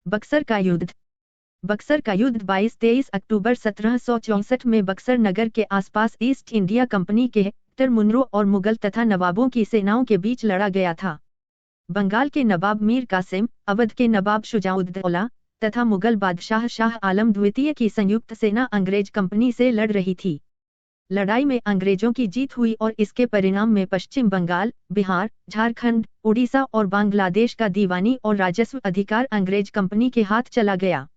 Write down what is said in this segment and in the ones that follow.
बक्सर का युद्ध। बक्सर का युद्ध 22-23 अक्टूबर 1764 में बक्सर नगर के आसपास ईस्ट इंडिया कंपनी के हेक्टर मुनरो और मुगल तथा नवाबों की सेनाओं के बीच लड़ा गया था। बंगाल के नवाब मीर कासिम, अवध के नवाब शुजाउद्दौला तथा मुगल बादशाह शाह आलम द्वितीय की संयुक्त सेना अंग्रेज कंपनी से लड़ रही थी। लड़ाई में अंग्रेजों की जीत हुई और इसके परिणाम में पश्चिम बंगाल, बिहार, झारखंड, उड़ीसा और बांग्लादेश का दीवानी और राजस्व अधिकार अंग्रेज कंपनी के हाथ चला गया।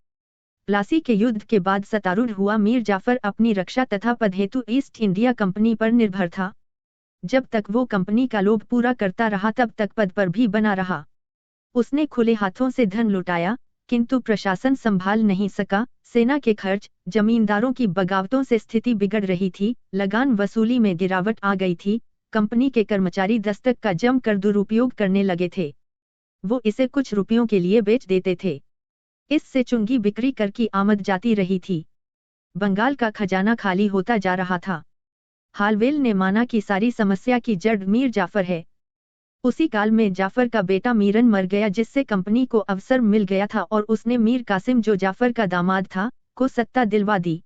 प्लासी के युद्ध के बाद सत्तारूढ़ हुआ मीर जाफर अपनी रक्षा तथा पद हेतु ईस्ट इंडिया कंपनी पर निर्भर था। जब तक वो कंपनी का लोभ पूरा करता रहा तब तक पद पर भी बना रहा। उसने खुले हाथों से धन लुटाया, किंतु प्रशासन संभाल नहीं सका। सेना के खर्च, जमींदारों की बगावतों से स्थिति बिगड़ रही थी, लगान वसूली में गिरावट आ गई थी। कंपनी के कर्मचारी दस्तक का जमकर दुरुपयोग करने लगे थे। वो इसे कुछ रुपयों के लिए बेच देते थे। इससे चुंगी बिक्री कर की आमद जाती रही थी। बंगाल का खजाना खाली होता जा रहा था। हालवेल ने माना कि सारी समस्या की जड़ मीर जाफर है। उसी काल में जाफर का बेटा मीरन मर गया, जिससे कंपनी को अवसर मिल गया था और उसने मीर कासिम, जो जाफर का दामाद था, को सत्ता दिलवा दी।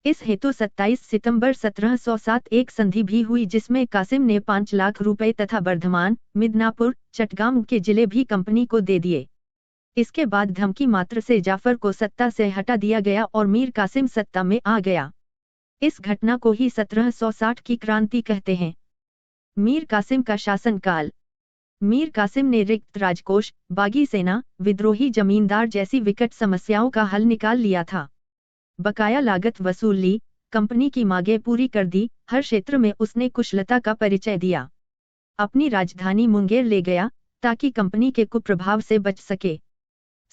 इस हेतु 27 सितंबर 1707 एक संधि भी हुई, जिसमें कासिम ने 5 लाख रुपए तथा बर्धमान, मिदनापुर, चटगांव के जिले भी कंपनी को दे दिए। इसके बाद धमकी मात्र से जाफर को सत्ता से हटा दिया गया और मीर कासिम सत्ता में आ गया। इस घटना को ही 1760 की क्रांति कहते हैं। मीर कासिम का शासनकाल। मीर कासिम ने रिक्त राजकोष, बागी सेना, विद्रोही जमींदार जैसी विकट समस्याओं का हल निकाल लिया था। बकाया लागत वसूल ली, कंपनी की मांगें पूरी कर दी, हर क्षेत्र में उसने कुशलता का परिचय दिया। अपनी राजधानी मुंगेर ले गया ताकि कंपनी के कुप्रभाव से बच सके।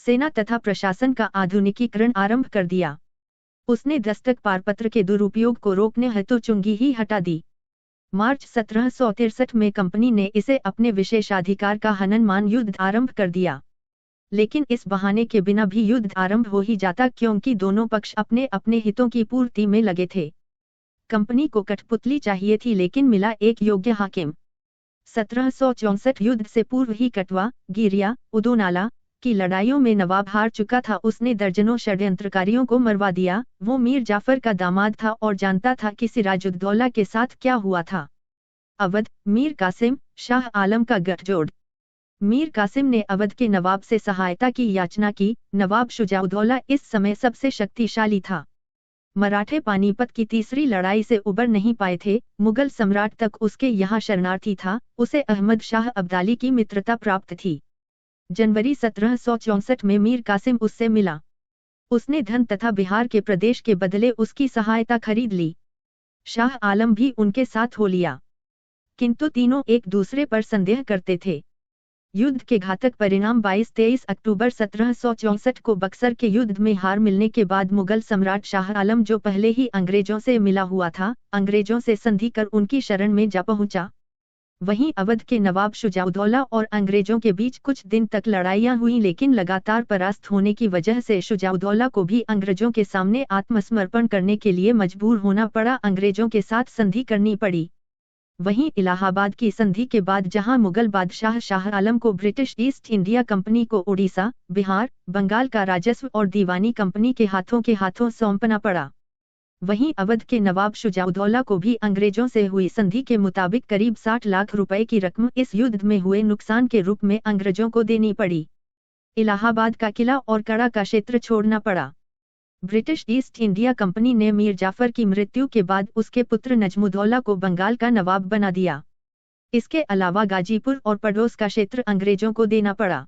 सेना तथा प्रशासन का आधुनिकीकरण आरंभ कर दिया। उसने दस्तक पारपत्र के दुरुपयोग को रोकने हेतु चुंगी ही हटा दी। मार्च 1763 में कंपनी ने इसे अपने विशेषाधिकार का हनन मान युद्ध आरंभ कर दिया। लेकिन इस बहाने के बिना भी युद्ध आरंभ हो ही जाता, क्योंकि दोनों पक्ष अपने अपने हितों की पूर्ति में लगे थे। कंपनी को कठपुतली चाहिए थी, लेकिन मिला एक योग्य हाकिम। 1764 युद्ध से पूर्व ही कटवा, गिरिया, उदोनाला की लड़ाइयों में नवाब हार चुका था। उसने दर्जनों षड्यंत्रकारियों को मरवा दिया। वो मीर जाफर का दामाद था और जानता था कि सिराजुद्दौला के साथ क्या हुआ था। अवध, मीर कासिम, शाह आलम का गठजोड़। मीर कासिम ने अवध के नवाब से सहायता की याचना की। नवाब शुजाउद्दौला इस समय सबसे शक्तिशाली था। मराठे पानीपत की तीसरी लड़ाई से उबर नहीं पाए थे। मुगल सम्राट तक उसके यहाँ शरणार्थी था। उसे अहमद शाह अब्दाली की मित्रता प्राप्त थी। जनवरी 1764 में मीर कासिम उससे मिला। उसने धन तथा बिहार के प्रदेश के बदले उसकी सहायता खरीद ली। शाह आलम भी उनके साथ हो लिया, किंतु तीनों एक दूसरे पर संदेह करते थे। युद्ध के घातक परिणाम 22-23 अक्टूबर 1764 को बक्सर के युद्ध में हार मिलने के बाद मुगल सम्राट शाह आलम, जो पहले ही अंग्रेजों से मिला हुआ था, अंग्रेजों से संधि कर उनकी शरण में जा पहुंचा। वहीं अवध के नवाब शुजाउद्दौला और अंग्रेजों के बीच कुछ दिन तक लड़ाइयां हुई, लेकिन लगातार परास्त होने की वजह से शुजाउद्दौला को भी अंग्रेजों के सामने आत्मसमर्पण करने के लिए मजबूर होना पड़ा। अंग्रेजों के साथ संधि करनी पड़ी। वहीं इलाहाबाद की संधि के बाद जहां मुगल बादशाह शाह आलम को ब्रिटिश ईस्ट इंडिया कंपनी को उड़ीसा, बिहार, बंगाल का राजस्व और दीवानी कंपनी के हाथों सौंपना पड़ा, वहीं अवध के नवाब शुजाउद्दौला को भी अंग्रेजों से हुई संधि के मुताबिक करीब 60 लाख रुपए की रकम इस युद्ध में हुए नुकसान के रूप में अंग्रेजों को देनी पड़ी। इलाहाबाद का किला और कड़ा का क्षेत्र छोड़ना पड़ा। ब्रिटिश ईस्ट इंडिया कंपनी ने मीर जाफर की मृत्यु के बाद उसके पुत्र नजमुद्दौला को बंगाल का नवाब बना दिया। इसके अलावा गाजीपुर और पड़ोस का क्षेत्र अंग्रेजों को देना पड़ा।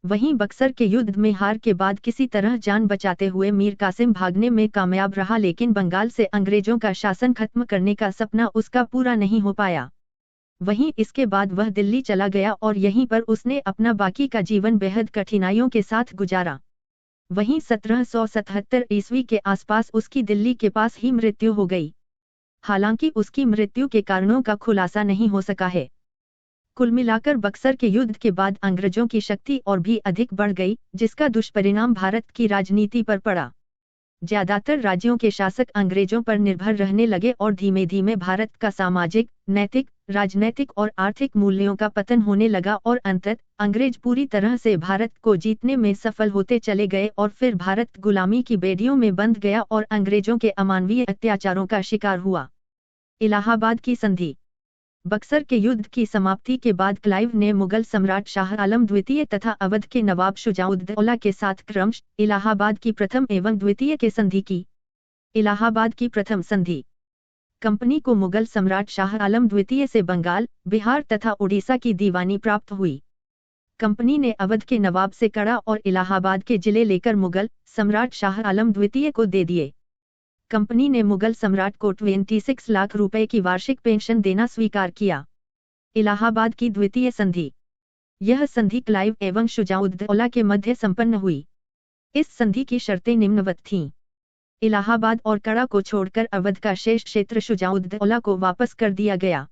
वहीं बक्सर के युद्ध में हार के बाद किसी तरह जान बचाते हुए मीर कासिम भागने में कामयाब रहा, लेकिन बंगाल से अंग्रेजों का शासन खत्म करने का सपना उसका पूरा नहीं हो पाया। वहीं इसके बाद वह दिल्ली चला गया और यहीं पर उसने अपना बाकी का जीवन बेहद कठिनाइयों के साथ गुजारा। वहीं 1777 ईस्वी के आसपास उसकी दिल्ली के पास ही मृत्यु हो गई। हालांकि उसकी मृत्यु के कारणों का खुलासा नहीं हो सका है। कुल मिलाकर बक्सर के युद्ध के बाद अंग्रेजों की शक्ति और भी अधिक बढ़ गई, जिसका दुष्परिणाम भारत की राजनीति पर पड़ा। ज्यादातर राज्यों के शासक अंग्रेजों पर निर्भर रहने लगे और धीमे धीमे भारत का सामाजिक, नैतिक, राजनैतिक और आर्थिक मूल्यों का पतन होने लगा और अंततः अंग्रेज पूरी तरह से भारत को जीतने में सफल होते चले गए और फिर भारत गुलामी की बेड़ियों में बंध गया और अंग्रेजों के अमानवीय अत्याचारों का शिकार हुआ। इलाहाबाद की संधि। बक्सर के युद्ध की समाप्ति के बाद क्लाइव ने मुगल सम्राट शाह आलम द्वितीय तथा अवध के नवाब शुजाउद्दौला के साथ क्रमशः इलाहाबाद की प्रथम एवं द्वितीय के संधि की। इलाहाबाद की प्रथम संधि। कंपनी को मुगल सम्राट शाह आलम द्वितीय से बंगाल, बिहार तथा उड़ीसा की दीवानी प्राप्त हुई। कंपनी ने अवध के नवाब से कड़ा और इलाहाबाद के जिले लेकर मुगल सम्राट शाह आलम द्वितीय को दे दिए। कंपनी ने मुगल सम्राट को 26 लाख रुपए की वार्षिक पेंशन देना स्वीकार किया। इलाहाबाद की द्वितीय संधि। यह संधि क्लाइव एवं शुजाउद्दौला के मध्य संपन्न हुई। इस संधि की शर्तें निम्नवत थीं। इलाहाबाद और कड़ा को छोड़कर अवध का शेष क्षेत्र शुजाउद्दौला को वापस कर दिया गया।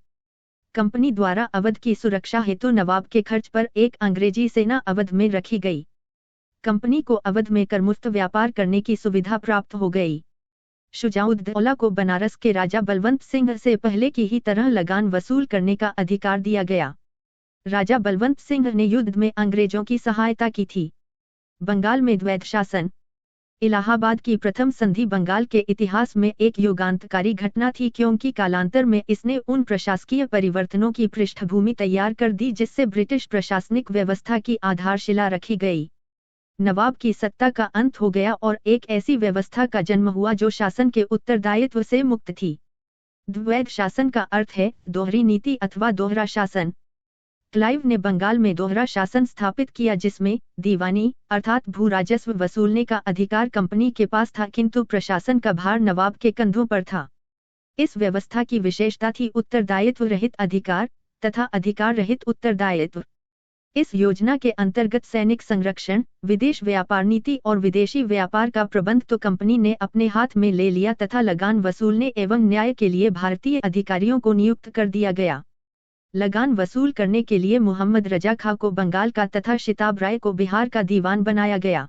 कंपनी द्वारा अवध की सुरक्षा हेतु नवाब के खर्च पर एक अंग्रेजी सेना अवध में रखी गई। कंपनी को अवध में करमुक्त व्यापार करने की सुविधा प्राप्त हो गई। शुजाउद्दौला को बनारस के राजा बलवंत सिंह से पहले की ही तरह लगान वसूल करने का अधिकार दिया गया। राजा बलवंत सिंह ने युद्ध में अंग्रेजों की सहायता की थी। बंगाल में द्वैध शासन। इलाहाबाद की प्रथम संधि बंगाल के इतिहास में एक युगांतकारी घटना थी क्योंकि कालांतर में इसने उन प्रशासकीय परिवर्तनों की पृष्ठभूमि तैयार कर दी जिससे ब्रिटिश प्रशासनिक व्यवस्था की आधारशिला रखी गई। नवाब की सत्ता का अंत हो गया और एक ऐसी व्यवस्था का जन्म हुआ जो शासन के उत्तरदायित्व से मुक्त थी। द्वैध शासन का अर्थ है दोहरी नीति अथवा दोहरा शासन। क्लाइव ने बंगाल में दोहरा शासन स्थापित किया जिसमें दीवानी अर्थात भू राजस्व वसूलने का अधिकार कंपनी के पास था किंतु प्रशासन का भार नवाब के कंधों पर था। इस व्यवस्था की विशेषता थी उत्तरदायित्व रहित अधिकार तथा अधिकार रहित उत्तरदायित्व। इस योजना के अंतर्गत सैनिक संरक्षण, विदेश व्यापार नीति और विदेशी व्यापार का प्रबंध तो कंपनी ने अपने हाथ में ले लिया तथा लगान वसूलने एवं न्याय के लिए भारतीय अधिकारियों को नियुक्त कर दिया गया। लगान वसूल करने के लिए मोहम्मद रजा खां को बंगाल का तथा शिताब राय को बिहार का दीवान बनाया गया।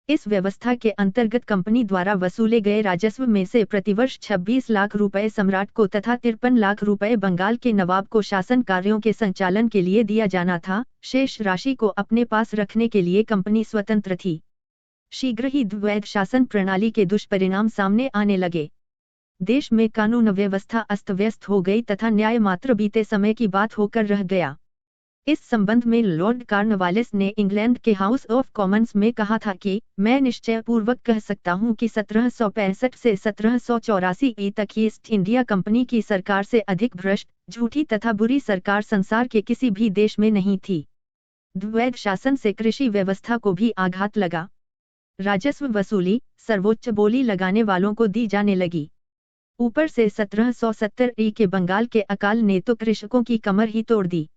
इस व्यवस्था के अंतर्गत कंपनी द्वारा वसूले गए राजस्व में से प्रतिवर्ष 26 लाख रुपए सम्राट को तथा 53 लाख रुपए बंगाल के नवाब को शासन कार्यों के संचालन के लिए दिया जाना था। शेष राशि को अपने पास रखने के लिए कंपनी स्वतंत्र थी। शीघ्र ही द्वैध शासन प्रणाली के दुष्परिणाम सामने आने लगे। देश में कानून व्यवस्था अस्त व्यस्त हो गई तथा न्याय मात्र बीते समय की बात होकर रह गया। इस संबंध में लॉर्ड कॉर्नवालिस ने इंग्लैंड के हाउस ऑफ कॉमन्स में कहा था कि मैं निश्चय पूर्वक कह सकता हूं कि 1765 से 1784 तक ईस्ट इंडिया कंपनी की सरकार से अधिक भ्रष्ट, झूठी तथा बुरी सरकार संसार के किसी भी देश में नहीं थी। द्वैध शासन से कृषि व्यवस्था को भी आघात लगा। राजस्व वसूली सर्वोच्च बोली लगाने वालों को दी जाने लगी। ऊपर से 1770 के बंगाल के अकाल ने तो कृषकों की कमर ही तोड़ दी।